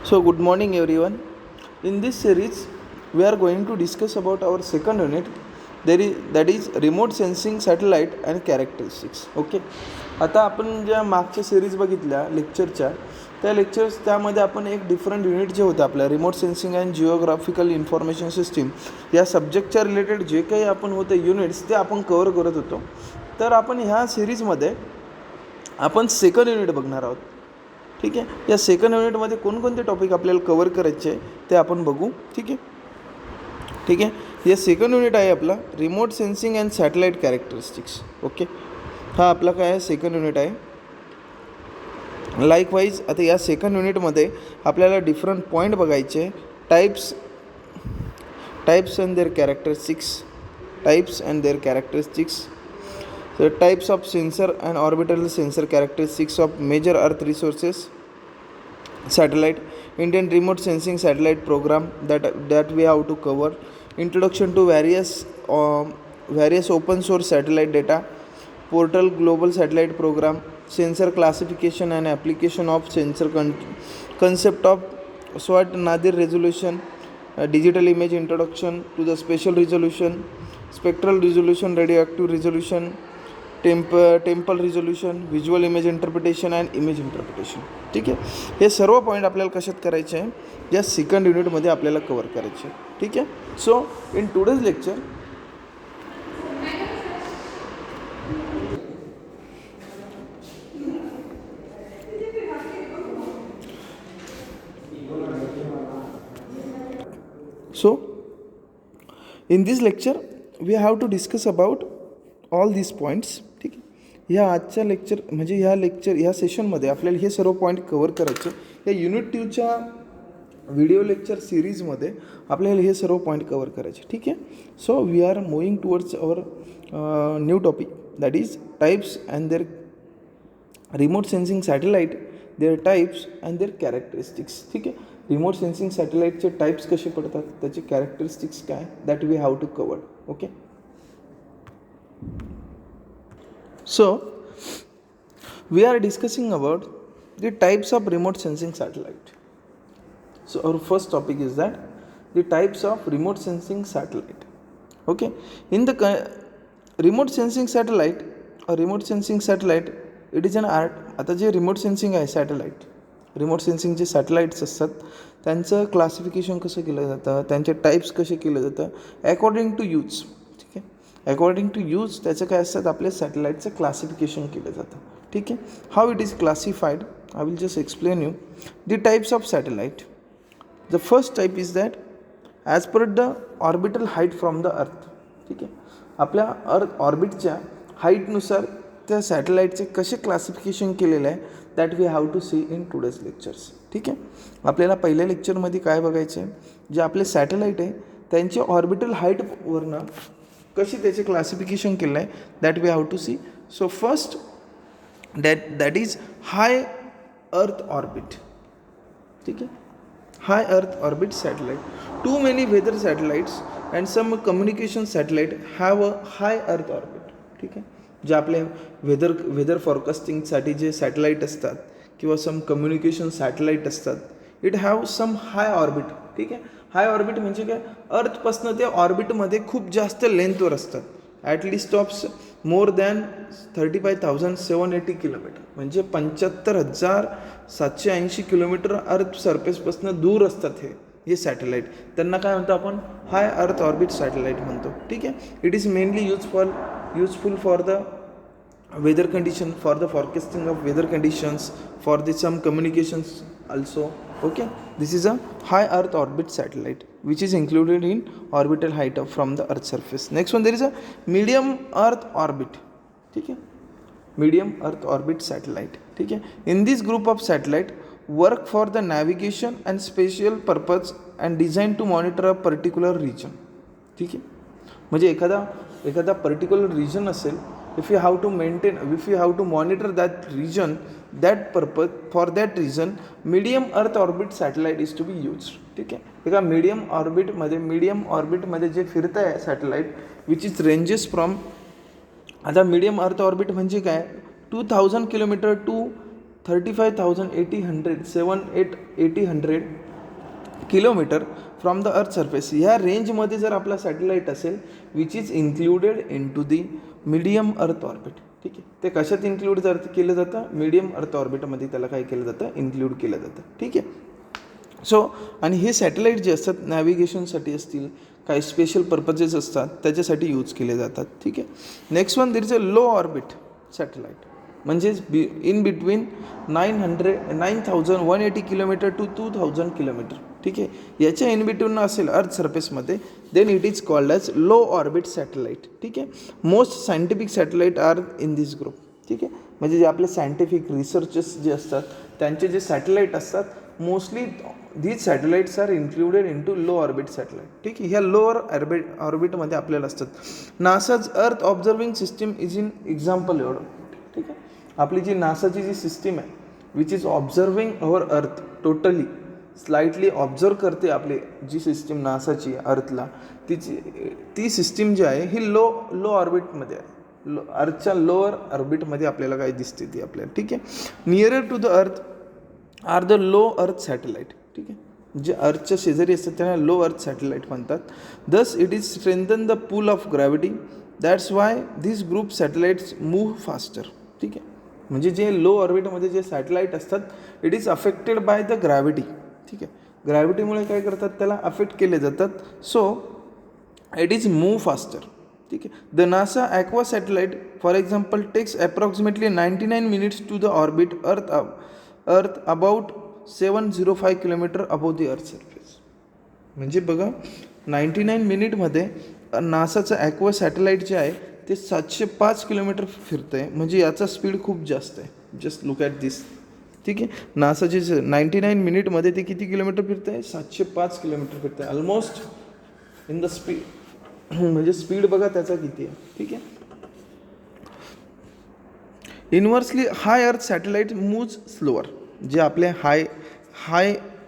So good morning everyone. In this series we are going to discuss about our second unit that is remote sensing satellite and characteristics. Okay. आता आपण ज्या मागच्या series बघितल्या लेक्चरच्या त्यामध्ये आपण एक डिफरंट युनिट जे होतं आपल्या remote sensing and geographical information system या सब्जेक्टच्या रिलेटेड जे काही आपण होते युनिट्स ते आपण कवर करत होतो. तर आपण ह्या सिरीजमध्ये आपण सेकंड युनिट बघणार आहोत. ठीक आहे. या सेकंड युनिटमध्ये कोणकोणते टॉपिक आपल्याला कवर करायचे ते आपण बघू. ठीक आहे. या सेकंड युनिट आहे आपला remote sensing and satellite characteristics. Okay. हा आपला काय आहे सेकंड युनिट आहे. लाईकवाईज आता या सेकंड युनिटमध्ये आपल्याला डिफरंट पॉईंट बघायचे. Types and their characteristics. So types of sensor and orbital sensor characteristics of major earth resources satellite, Indian remote sensing satellite program that we have to cover. Introduction to various open source satellite data portal, global satellite program, sensor classification and application of sensor concept of SWAT nadir resolution, digital image introduction to the spatial resolution, spectral resolution, radioactive resolution, temple resolution, visual image interpretation and image interpretation. ठीक आहे. हे सर्व point आपल्याला कशात करायचे आहे या second युनिटमध्ये आपल्याला कवर करायचे. ठीक आहे. So in today's lecture in this lecture we have to discuss about all these points. ठीक आहे. ह्या आजच्या ह्या सेशनमध्ये आपल्याला हे सर्व पॉईंट कवर करायचे. या युनिट 2च्या व्हिडिओ लेक्चर सिरीजमध्ये आपल्याला हे सर्व पॉईंट कवर करायचे. ठीक आहे. So we are moving towards our new topic that is types and their remote sensing satellite, their types and their characteristics. ठीक आहे. रिमोट सेन्सिंग सॅटेलाइटचे टाइप्स कसे पडतात, त्याचे कॅरेक्टरिस्टिक्स काय, that we have to cover. Okay. So we are discussing about the types of remote sensing satellite. So our first topic is that the types of remote sensing satellite. Okay. In the remote sensing satellite it is an art. आता जे remote sensing आहे remote sensing जे satellites असतात त्यांचं classification कसं केलं जातं, त्यांचे टाइप्स कसे केलं जातं अकॉर्डिंग टू यूज. ठीक आहे. अकॉर्डिंग टू यूज त्याचं काय असतात आपल्या सॅटेलाइटचं क्लासिफिकेशन केलं जातं. ठीक आहे. How it is classified I will just explain you the types of satellite. The first type is that as per the orbital height from the अर्थ. ठीक आहे. आपल्या ऑर्बिटच्या हाईटनुसार त्या सॅटेलाइटचे कसे क्लासिफिकेशन केलेलं आहे that we have to see in today's lectures. ठीक आहे. आपल्याला पहिल्या लेक्चरमध्ये काय बघायचं आहे, जे आपले सॅटेलाइट आहे त्यांचे ऑर्बिटल हाईटवरनं कशी त्याचे क्लासिफिकेशन केलं आहे that we have to see. So first that is high earth orbit. ठीक आहे. High earth orbit satellite. Too many weather satellites and some communication satellite have a high earth orbit. ठीक आहे. जे आपले वेदर फॉरकास्टिंगसाठी जे satellite असतात किंवा some communication satellite असतात it have some high orbit. ठीक आहे. हाय ऑर्बिट म्हणजे काय, अर्थपासनं ते ऑर्बिटमध्ये खूप जास्त लेंथवर असतात. At least of more than 35,780 kilometre म्हणजे 75,780 किलोमीटर अर्थ सरफेसपासून दूर असतात हे सॅटेलाइट. त्यांना काय म्हणतो आपण, हाय अर्थ ऑर्बिट सॅटेलाइट म्हणतो. ठीक आहे. It is mainly useful for the weather condition, for the forecasting of weather conditions, for the some communications also. Okay. This is a high earth orbit satellite which is included in orbital height from the earth surface. Next one there is a medium earth orbit. ठीक है. medium earth orbit satellite. ठीक है. in this group of satellite work for the navigation and spatial purpose and designed to monitor a particular region. ठीक है. म्हणजे एखादा particular region असेल, if you have to monitor that region, that purpose, for that reason medium earth orbit satellite is to be used. ठीक आहे. एका medium ऑर्बिटमध्ये जे फिरत आहे satellite which is ranges from, आता मीडियम अर्थ ऑर्बिट म्हणजे काय, 2000 kilometre to 35,800 kilometre from the earth surface. ह्या रेंजमध्ये जर आपला सॅटेलाईट असेल which is included in to the medium earth orbit. ठीक आहे, ते कशात इन्क्लूड केलं जातं? मीडियम अर्थ ऑर्बिटमध्ये त्याला काय केलं जातं? इन्क्लूड केलं जातं. ठीक आहे. सो आणि हे सॅटेलाईट जे असतात नॅव्हिगेशनसाठी असतील, काही स्पेशल पर्पजेस असतात त्याच्यासाठी यूज केले जातात. ठीक आहे. Next one there is a low orbit satellite, म्हणजेच in between 9,180 kilometre to 2,000 kilometre. ठीक आहे, याच्या इन बिटवीन असेल अर्थ सरफेसमध्ये, then it is called as low orbit satellite. ठीक आहे. Most scientific satellite are in this group. ठीक आहे, म्हणजे जे आपले सायंटिफिक रिसर्चर्स जे असतात त्यांचे जे सॅटेलाईट असतात, mostly these satellites are included into low orbit satellite. ठीक आहे, ह्या लोअर ऑर्बिटमध्ये आपल्याला असतात. नासाज अर्थ observing system is in example एवढं. ठीक आहे, आपली जी नासाची जी सिस्टीम आहे विच इज ऑब्झर्विंग अवर अर्थ टोटली, स्लाइटली ऑब्झर्व करते आपली जी सिस्टीम नासाची अर्थला, ती सिस्टीम जी आहे ही लो ऑर्बिटमध्ये आहे. अर्थच्या लोअर ऑर्बिटमध्ये आपल्याला काय दिसते ती आपल्याला. ठीक आहे. Nearer to the earth are the low earth satellite. ठीक आहे, जे अर्थच्या शेजारी असतात त्यांना लो अर्थ सॅटेलाईट म्हणतात. Thus it is strengthen the pull of gravity, that's why this group satellites move faster. ठीक आहे, म्हणजे जे लो ऑर्बिटमध्ये जे सॅटेलाईट असतात it is affected by the gravity. ठीक आहे, ग्रॅव्हिटीमुळे काय करतात? त्याला अफेक्ट केले जातात. So it is move faster. ठीक आहे. The NASA aqua satellite for example takes approximately 99 minutes to the orbit earth about 705 kilometre above the earth surface. म्हणजे बघा 99 मिनिटमध्ये नासाचं ॲक्वा सॅटेलाईट जे आहे ते 705 किलोमीटर फिरतं आहे, म्हणजे याचा स्पीड खूप जास्त आहे. जस्ट लुक ॲट दिस. ठीक आहे, नासाचे 99 मिनिटमध्ये ते किती किलोमीटर फिरतं आहे? 705 किलोमीटर फिरतं आहे, ऑलमोस्ट इन द स्पीड. म्हणजे स्पीड बघा त्याचा किती आहे. ठीक आहे. इन्व्हर्सली हाय अर्थ सॅटेलाईट मूव्ज स्लोअर. जे आपले हाय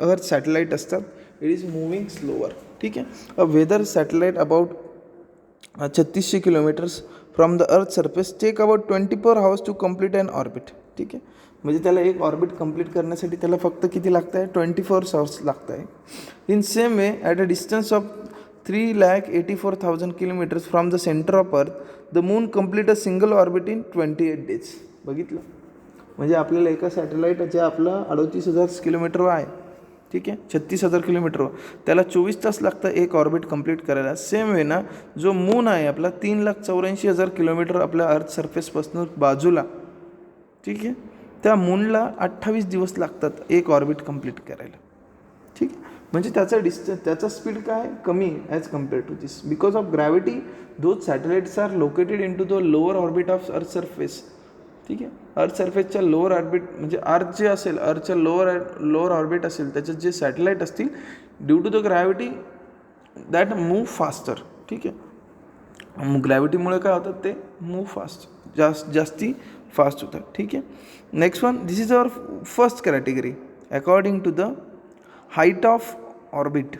अर्थ सॅटेलाईट असतात इट इज मूव्हिंग स्लोअर. ठीक आहे. A weather satellite about 3600 kilometres from the earth surface take about 24 hours to complete an orbit. ठीक आहे, म्हणजे त्याला एक ऑर्बिट कंप्लीट करण्यासाठी त्याला फक्त किती लागतं आहे? 24 hours लागतं आहे. In same way at a distance of 3,84,000 kilometres from the centre of earth the moon complete a single orbit in 28 days. बघितलं, म्हणजे आपल्याला एका सॅटेलाईट जे आपलं 38,000 किलोमीटर आहे, ठीक आहे, 36,000 किलोमीटर, त्याला 24 तास लागतं एक ऑर्बिट कंप्लीट करायला. सेम वे ना जो मून आहे आपला 3,84,000 किलोमीटर आपल्या अर्थ सरफेसपासून बाजूला, ठीक आहे, त्या मूनला 28 दिवस लागतात एक ऑर्बिट कंप्लीट करायला. ठीक आहे, म्हणजे त्याचा स्पीड काय कमी as compare to this. Because of gravity those satellites are located in to the lower orbit of earth surface. ठीक आहे, अर्थ सरफेसच्या लोअर ऑर्बिट म्हणजे अर्थ जे असेल अर्थच्या लोअर ऑर्बिट असेल त्याच्यात जे सॅटेलाईट असतील due to the gravity that move faster. ठीक आहे, ग्रॅव्हिटीमुळे काय होतात ते मूव्ह फास्ट, जास्ती फास्ट होतात. ठीक आहे. Next one, this is our first category according to the height of orbit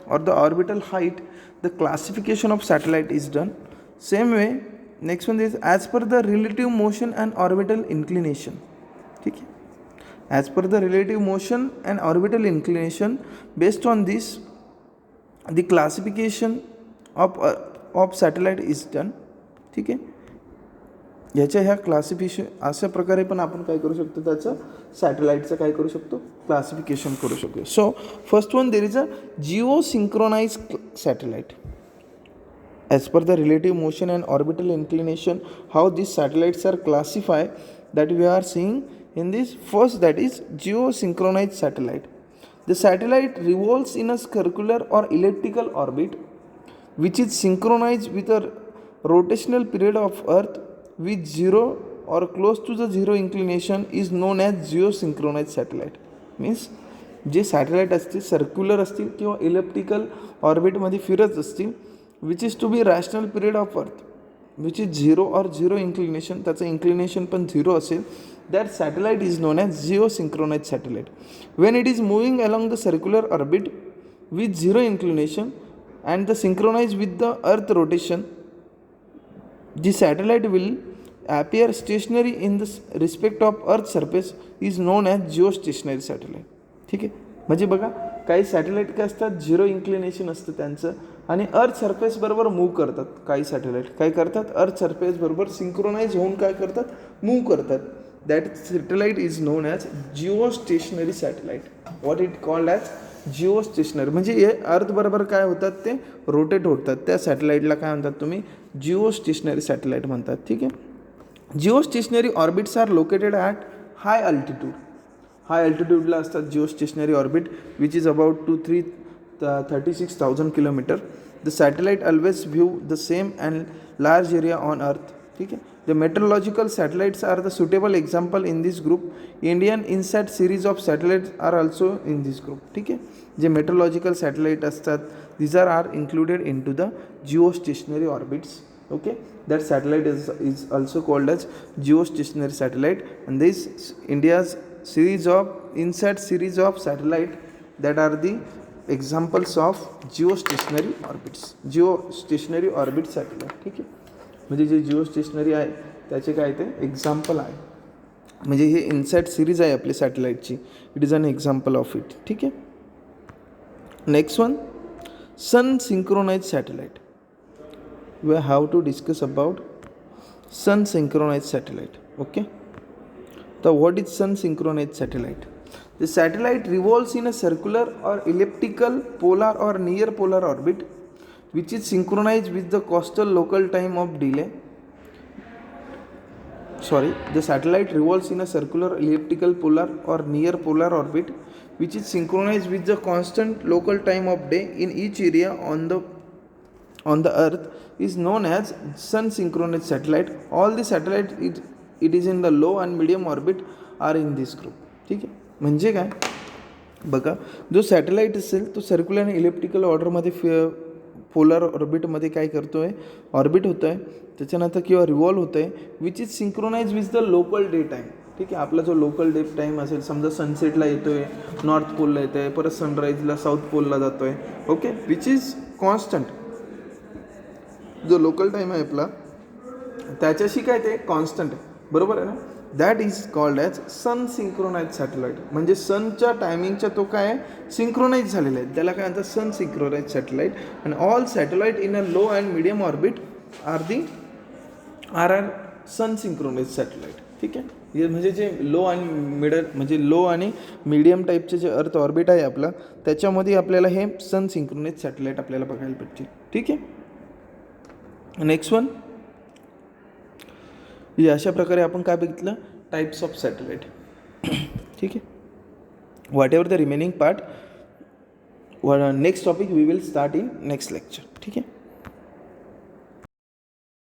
or the orbital height, the classification of satellite is done. Same way, next one is as per the relative motion and orbital inclination. ठीक है, as per the relative motion and orbital inclination, based on this the classification of satellite is done. ठीक है, याच्या ह्या classification अशा प्रकारे पण आपण काय करू शकतो, त्याचं सॅटेलाईटचं काय करू शकतो, क्लासिफिकेशन करू शकतो. So first one there is a geo synchronise satellite. As per the relative motion and orbital inclination how this satellites are classify that we are seeing in this. First, that is geosynchronized satellite. The satellite revolves in a circular or elliptical orbit which is synchronized with a rotational period of earth with zero or close to the zero inclination is known as geosynchronized satellite. Means जे satellite असतील circular असतील किंवा elliptical ऑर्बिटमध्ये फिरत असतील which is to be rational period of earth which is zero और zero inclination, त्याचं inclination पण झिरो असेल, that satellite is known as geosynchronized satellite. When it is moving along the circular orbit with zero inclination and the synchronized with the earth rotation, the satellite will appear stationary in the respect of earth surface is known as geostationary satellite. ठीक आहे, म्हणजे बघा काही satellite काय असतात, zero inclination असतं त्यांचं आणि अर्थ सरफेस बरोबर मूव्ह करतात. काही सॅटेलाईट काय करतात, अर्थ सरफेस बरोबर सिंक्रोनाइज होऊन काय करतात, मूव्ह करतात. That satellite is known as geostationary satellite. What it called as geostationary. म्हणजे हे अर्थ बरोबर काय होतात, ते रोटेट होतात. त्या सॅटेलाईटला काय म्हणतात तुम्ही, जिओस्टेशनरी सॅटेलाईट म्हणतात. ठीक आहे. Geostationary orbits are located at high altitude. High अल्टिट्यूडला असतात geostationary orbit which is about 36,000 kilometre. The satellite always view the same and large area on earth. ठीक आहे. The meteorological satellites are the suitable example in this group. Indian INSAT series of satellites are also in this group. ठीक आहे. जे meteorological satellite असतात these are included into the geostationary orbits. Okay, that satellite is also called as geostationary satellite, and this India's series of INSAT series of satellite that are the examples of geostationary orbits. Geostationary orbit satellite. ठीक आहे, म्हणजे जे जिओस्टेशनरी आहे त्याचे काय ते example आहे. म्हणजे हे इन्सॅट सिरीज आहे आपली सॅटेलाईटची, it is an example of it. ठीक आहे. Next one, sun synchronized satellite. We have to discuss about sun synchronized satellite. Okay, so what is sun synchronized satellite? The satellite revolves in a circular or elliptical, polar or near polar orbit which is synchronized with the coastal local time of delay. The satellite revolves in a circular, elliptical, polar or near polar orbit which is synchronized with the constant local time of day in each area on the earth is known as sun synchronized satellite. All the satellites it is in the low and medium orbit are in this group. ठीक आहे. म्हणजे काय बघा, जो satellite असेल तो circular आणि electrical ऑर्डरमध्ये पोलर ऑर्बिटमध्ये काय करतो आहे, ऑर्बिट होतं आहे, त्याच्यानंतर किंवा रिव्हॉल्व होतं आहे which is synchronize with the local day time. ठीक आहे. आपला जो लोकल डे टाईम असेल, समजा सनसेटला येतो आहे नॉर्थ पोलला येतो आहे, परत सनराईजला साऊथ पोलला जातो आहे. Okay, which is constant. जो लोकल टाईम आहे आपला त्याच्याशी काय ते कॉन्स्टंट आहे, बरोबर आहे ना. That is called as sun synchronize satellite. म्हणजे सनच्या टायमिंगच्या तो काय आहे, सिंक्रोनाइज झालेला आहे, त्याला काय म्हणतात sun synchronize satellite. And all satellite in a low and medium orbit are sun synchronize satellite. ठीक आहे. हे म्हणजे जे लो आणि मिडल म्हणजे लो आणि मीडियम टाईपचे जे अर्थ ऑर्बिट आहे आपला, त्याच्यामध्ये आपल्याला हे सन सिंक्रोनाइज सॅटेलाईट आपल्याला बघायला भेटतील. ठीक आहे. नेक्स्ट वन, अशा प्रकारे आपण काय बघितलं, टाईप्स ऑफ सॅटेलाईट. ठीक आहे. Whatever the remaining part, next topic we will start in next lecture. ठीक आहे.